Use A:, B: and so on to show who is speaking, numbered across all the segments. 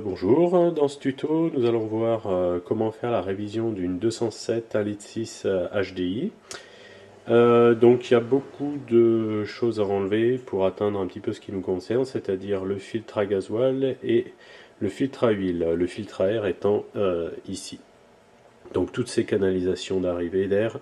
A: Bonjour, dans ce tuto nous allons voir comment faire la révision d'une 207 1.6 litre HDI. Donc il y a beaucoup de choses à enlever pour atteindre un petit peu ce qui nous concerne, c'est-à-dire le filtre à gasoil et le filtre à huile, le filtre à air étant ici. Donc toutes ces canalisations d'arrivée d'air,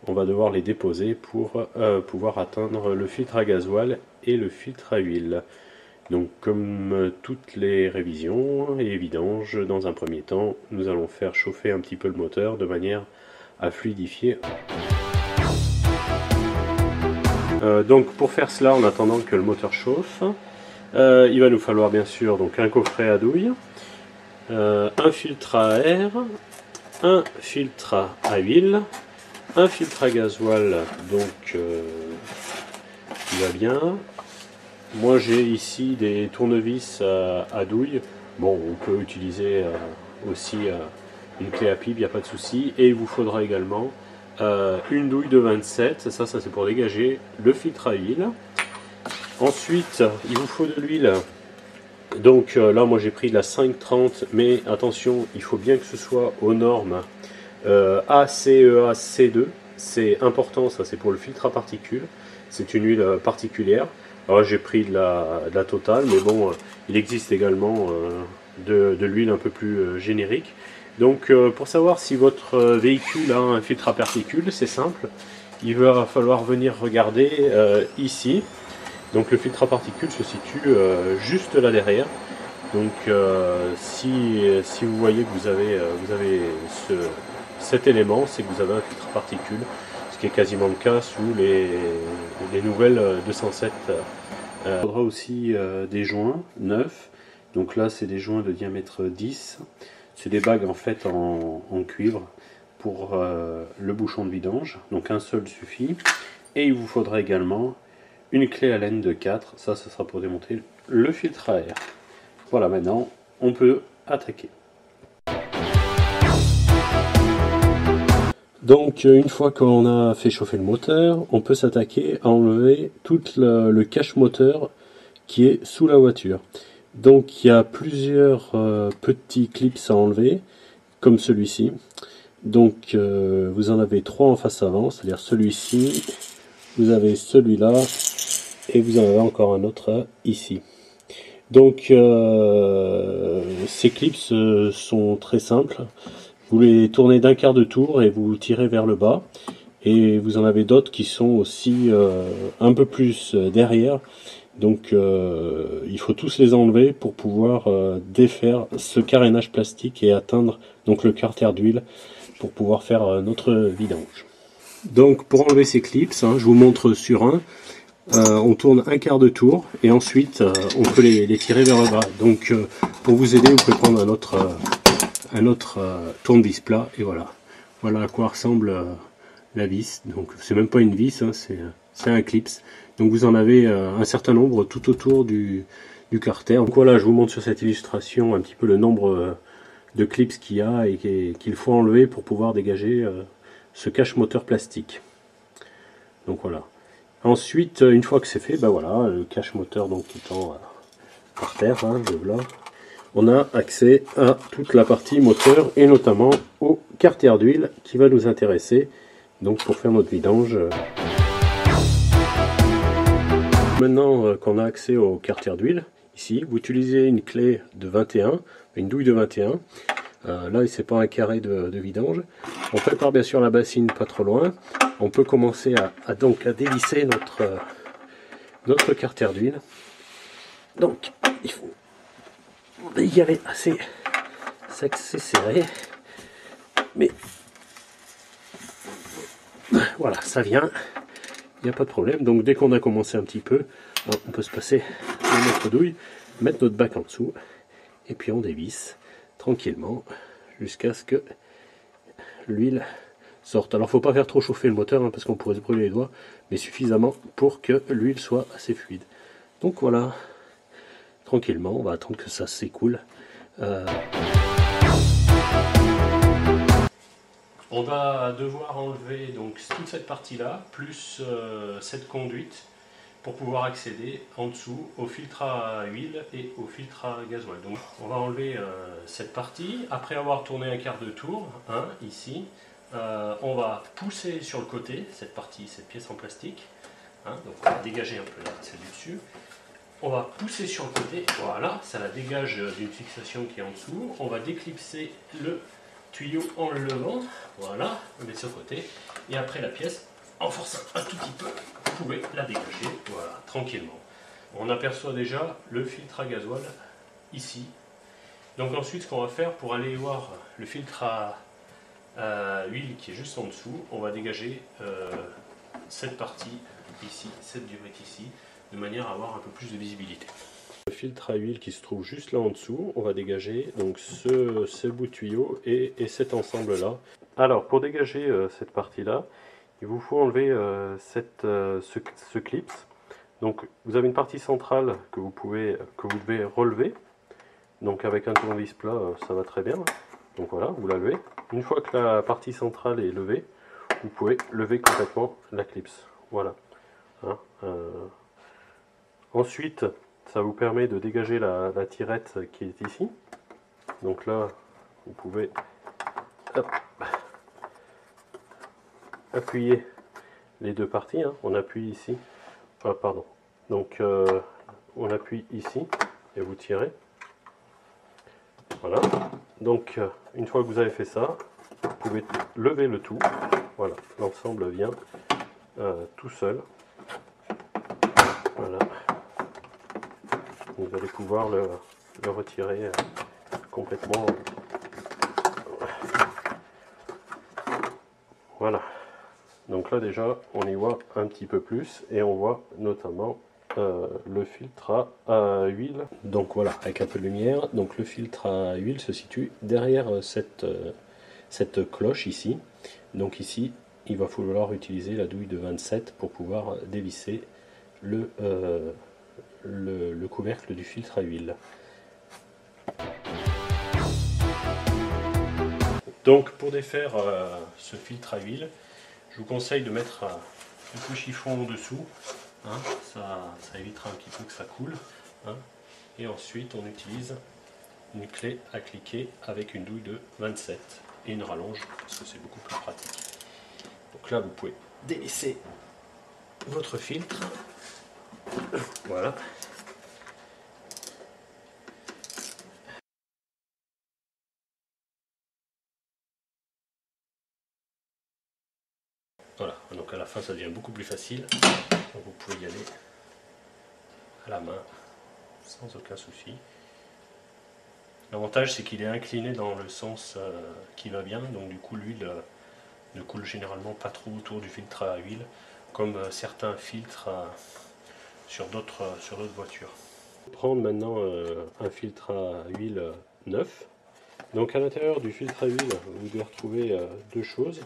A: on va devoir les déposer pour pouvoir atteindre le filtre à gasoil et le filtre à huile. Donc comme toutes les révisions et vidanges, dans un premier temps, nous allons faire chauffer un petit peu le moteur de manière à fluidifier. Donc pour faire cela, en attendant que le moteur chauffe, il va nous falloir bien sûr donc un coffret à douille, un filtre à air, un filtre à huile, un filtre à gasoil donc qui va bien. Moi j'ai ici des tournevis à douille. Bon, on peut utiliser aussi une clé à pipe, il n'y a pas de souci. Et il vous faudra également une douille de 27, ça c'est pour dégager le filtre à huile. Ensuite, il vous faut de l'huile. Donc là moi j'ai pris de la 530, mais attention, il faut bien que ce soit aux normes ACEA C2. C'est important, ça c'est pour le filtre à particules. C'est une huile particulière. Alors j'ai pris de la Total, mais bon, il existe également de l'huile un peu plus générique. Donc pour savoir si votre véhicule a un filtre à particules, c'est simple. Il va falloir venir regarder ici. Donc le filtre à particules se situe juste là derrière. Donc si vous voyez que vous avez cet élément, c'est que vous avez un filtre à particules, ce qui est quasiment le cas sous les nouvelles 207. Il faudra aussi des joints neufs. Donc là c'est des joints de diamètre 10. C'est des bagues en fait en cuivre pour le bouchon de vidange. Donc un seul suffit. Et il vous faudra également une clé Allen de 4. Ça sera pour démonter le filtre à air. Voilà, maintenant on peut attaquer. Donc une fois qu'on a fait chauffer le moteur, on peut s'attaquer à enlever tout le cache moteur qui est sous la voiture. Donc il y a plusieurs petits clips à enlever, comme celui-ci. Donc vous en avez 3 en face avant, c'est-à-dire celui-ci, vous avez celui-là, et vous en avez encore un autre ici. Donc ces clips sont très simples. Vous les tournez d'un quart de tour et vous tirez vers le bas. Et vous en avez d'autres qui sont aussi un peu plus derrière. Donc il faut tous les enlever pour pouvoir défaire ce carénage plastique et atteindre donc le carter d'huile pour pouvoir faire notre vidange. Donc pour enlever ces clips, je vous montre sur un. On tourne un quart de tour et ensuite on peut les tirer vers le bas. Donc pour vous aider, vous pouvez prendre un autre tournevis plat et voilà. Voilà à quoi ressemble la vis. Donc c'est même pas une vis, c'est un clips. Donc vous en avez un certain nombre tout autour du carter. Donc voilà, je vous montre sur cette illustration un petit peu le nombre de clips qu'il y a et qu'il faut enlever pour pouvoir dégager ce cache moteur plastique. Donc voilà. Ensuite, une fois que c'est fait, ben voilà, le cache moteur donc étant par terre, là, on a accès à toute la partie moteur et notamment au carter d'huile qui va nous intéresser donc pour faire notre vidange. Maintenant qu'on a accès au carter d'huile, ici vous utilisez une clé de 21, une douille de 21. Là c'est pas un carré de vidange. On prépare bien sûr la bassine pas trop loin. On peut commencer à dévisser notre carter d'huile. Donc il faut y aller assez serré, mais voilà, ça vient, il n'y a pas de problème. Donc dès qu'on a commencé un petit peu, on peut se passer de notre douille, mettre notre bac en dessous et puis on dévisse tranquillement jusqu'à ce que l'huile sorte. Alors faut pas faire trop chauffer le moteur parce qu'on pourrait se brûler les doigts, mais suffisamment pour que l'huile soit assez fluide. Donc voilà, tranquillement, on va attendre que ça s'écoule. On va devoir enlever donc toute cette partie là, plus cette conduite pour pouvoir accéder en dessous au filtre à huile et au filtre à gasoil. Donc on va enlever cette partie. Après avoir tourné un quart de tour, hein, ici, on va pousser sur le côté cette partie, cette pièce en plastique. Hein, donc on va dégager un peu celle du dessus. On va pousser sur le côté, voilà, ça la dégage d'une fixation qui est en dessous. On va déclipser le tuyau en le levant, voilà, on met sur le côté. Et après la pièce, en forçant un tout petit peu, vous pouvez la dégager, voilà, tranquillement. On aperçoit déjà le filtre à gasoil ici. Donc ensuite, ce qu'on va faire pour aller voir le filtre à huile qui est juste en dessous, on va dégager cette partie ici, cette durite ici, de manière à avoir un peu plus de visibilité. Le filtre à huile qui se trouve juste là en dessous, on va dégager donc ce bout de tuyau et cet ensemble là. Alors pour dégager cette partie là, il vous faut enlever ce clip. Donc vous avez une partie centrale que vous devez relever. Donc avec un tournevis plat, ça va très bien. Donc voilà, vous la levez. Une fois que la partie centrale est levée, vous pouvez lever complètement la clip. Voilà. Hein, ensuite, ça vous permet de dégager la tirette qui est ici. Donc là, vous pouvez appuyer les deux parties. Hein. On appuie ici. Ah, pardon. Donc on appuie ici et vous tirez. Voilà. Donc une fois que vous avez fait ça, vous pouvez lever le tout. Voilà. L'ensemble vient tout seul. Voilà. Vous allez pouvoir le retirer complètement. Voilà. Donc là déjà, on y voit un petit peu plus et on voit notamment le filtre à huile. Donc voilà, avec un peu de lumière. Donc le filtre à huile se situe derrière cette cloche ici. Donc ici, il va falloir utiliser la douille de 27 pour pouvoir dévisser le couvercle du filtre à huile. Donc pour défaire ce filtre à huile, je vous conseille de mettre un peu chiffon en dessous, hein, ça évitera un petit peu que ça coule. Hein, et ensuite on utilise une clé à cliquer avec une douille de 27 et une rallonge parce que c'est beaucoup plus pratique. Donc là vous pouvez dévisser votre filtre. Voilà. Voilà, donc à la fin ça devient beaucoup plus facile. Donc vous pouvez y aller à la main sans aucun souci. L'avantage c'est qu'il est incliné dans le sens qui va bien, donc du coup l'huile ne coule généralement pas trop autour du filtre à huile, comme certains filtres sur d'autres voitures. Prendre maintenant un filtre à huile neuf. Donc à l'intérieur du filtre à huile, vous devez retrouver deux choses.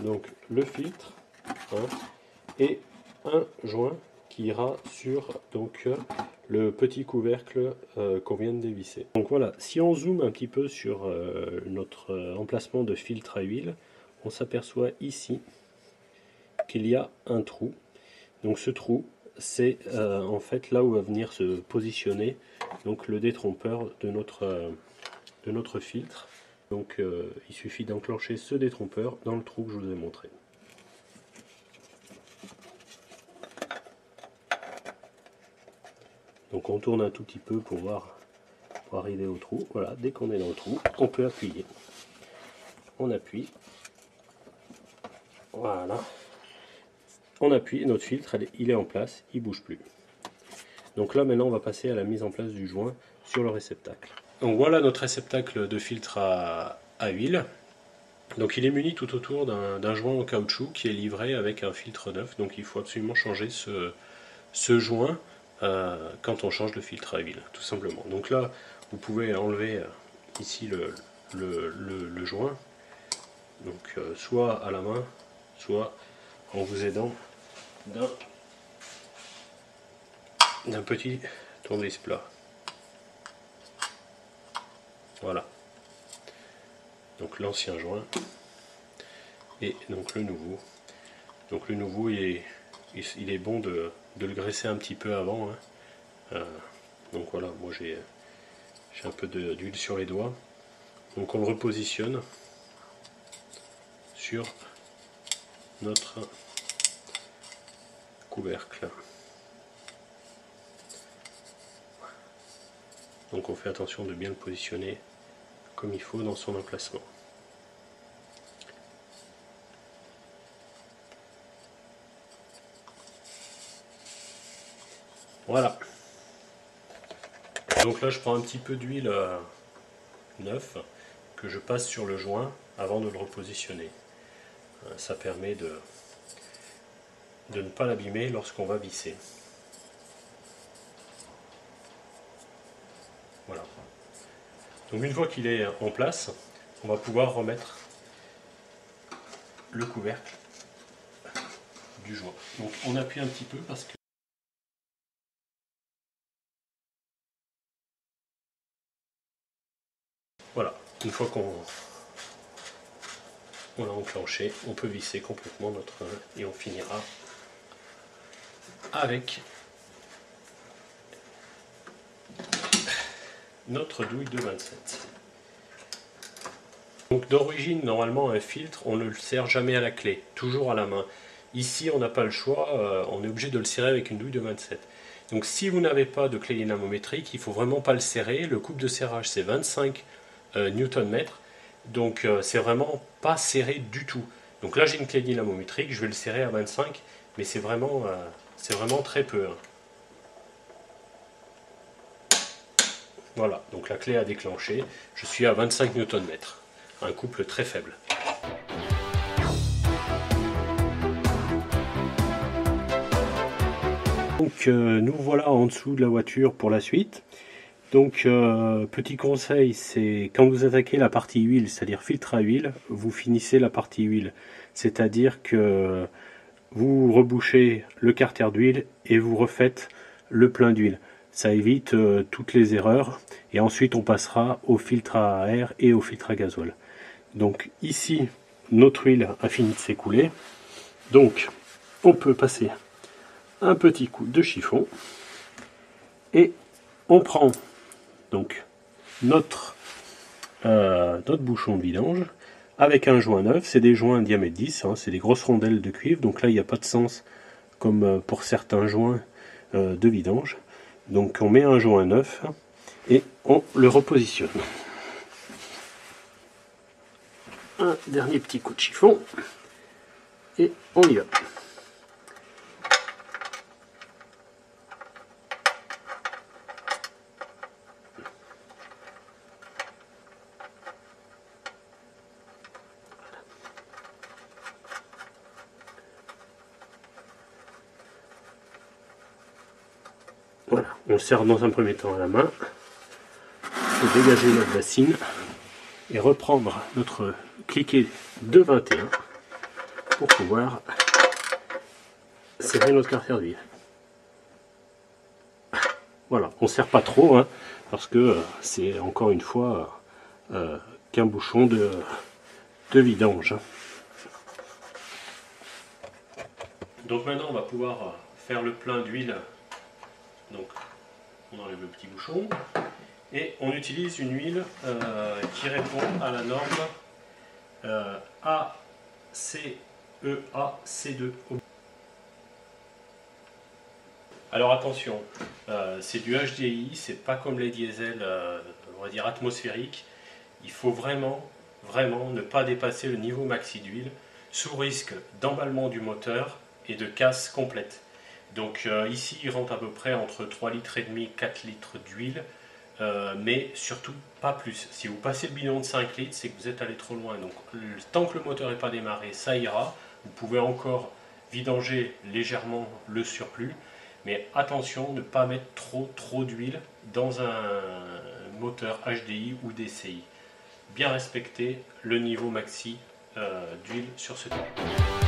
A: Donc le filtre, hein, et un joint qui ira sur le petit couvercle qu'on vient de dévisser. Donc voilà, si on zoome un petit peu sur notre emplacement de filtre à huile, on s'aperçoit ici qu'il y a un trou. Donc ce trou, c'est en fait là où va venir se positionner donc le détrompeur de notre filtre. Donc il suffit d'enclencher ce détrompeur dans le trou que je vous ai montré. Donc on tourne un tout petit peu pour arriver au trou. Voilà, dès qu'on est dans le trou, on peut appuyer. On appuie. Voilà. On appuie, notre filtre, il est en place, il ne bouge plus. Donc là maintenant on va passer à la mise en place du joint sur le réceptacle. Donc voilà notre réceptacle de filtre à huile. Donc il est muni tout autour d'un joint en caoutchouc qui est livré avec un filtre neuf. Donc il faut absolument changer ce joint quand on change de filtre à huile, tout simplement. Donc là vous pouvez enlever ici le joint, donc soit à la main, soit en vous aidant d'un petit tournevis plat. Voilà. Donc l'ancien joint et donc le nouveau. Donc le nouveau il est il est bon de le graisser un petit peu avant, hein. Donc voilà, moi j'ai un peu d'huile sur les doigts. Donc on le repositionne sur notre couvercle. Donc on fait attention de bien le positionner comme il faut dans son emplacement. Voilà. Donc là je prends un petit peu d'huile neuf que je passe sur le joint avant de le repositionner. Ça permet de ne pas l'abîmer lorsqu'on va visser. Voilà. Donc une fois qu'il est en place, on va pouvoir remettre le couvercle du joint. Donc on appuie un petit peu parce que voilà, une fois qu'on l'a enclenché, on peut visser complètement notre et on finira avec notre douille de 27. Donc d'origine, normalement un filtre, on ne le serre jamais à la clé, toujours à la main. Ici, on n'a pas le choix, on est obligé de le serrer avec une douille de 27. Donc si vous n'avez pas de clé dynamométrique, il ne faut vraiment pas le serrer. Le couple de serrage, c'est 25 Nm. Donc c'est vraiment pas serré du tout. Donc là, j'ai une clé dynamométrique, je vais le serrer à 25, mais c'est vraiment très peu, hein. Voilà, donc la clé a déclenché, je suis à 25 Nm, un couple très faible. Donc nous voilà en dessous de la voiture pour la suite. Donc petit conseil, c'est quand vous attaquez la partie huile, c'est-à-dire filtre à huile, vous finissez la partie huile. C'est-à-dire que vous rebouchez le carter d'huile et vous refaites le plein d'huile. Ça évite toutes les erreurs et ensuite on passera au filtre à air et au filtre à gasoil. Donc ici, notre huile a fini de s'écouler. Donc on peut passer un petit coup de chiffon et on prend donc notre bouchon de vidange avec un joint neuf. C'est des joints diamètre 10, hein, c'est des grosses rondelles de cuivre, donc là il n'y a pas de sens comme pour certains joints de vidange. Donc on met un joint neuf et on le repositionne. Un dernier petit coup de chiffon et on y va. Voilà, on serre dans un premier temps à la main, pour dégager notre bassine et reprendre notre cliquet de 21 pour pouvoir serrer notre carter d'huile. Voilà, on ne serre pas trop, hein, parce que c'est encore une fois qu'un bouchon de vidange. Donc maintenant on va pouvoir faire le plein d'huile. Donc on enlève le petit bouchon et on utilise une huile qui répond à la norme ACEA-C2. Alors attention, c'est du HDI, c'est pas comme les diesels, on va dire atmosphériques. Il faut vraiment ne pas dépasser le niveau maxi d'huile sous risque d'emballement du moteur et de casse complète. Donc ici il rentre à peu près entre 3,5 litres et 4 litres d'huile, mais surtout pas plus. Si vous passez le bidon de 5 litres, c'est que vous êtes allé trop loin. Donc tant que le moteur n'est pas démarré, ça ira. Vous pouvez encore vidanger légèrement le surplus, mais attention, ne pas mettre trop d'huile dans un moteur HDI ou DCI. Bien respecter le niveau maxi d'huile sur ce type.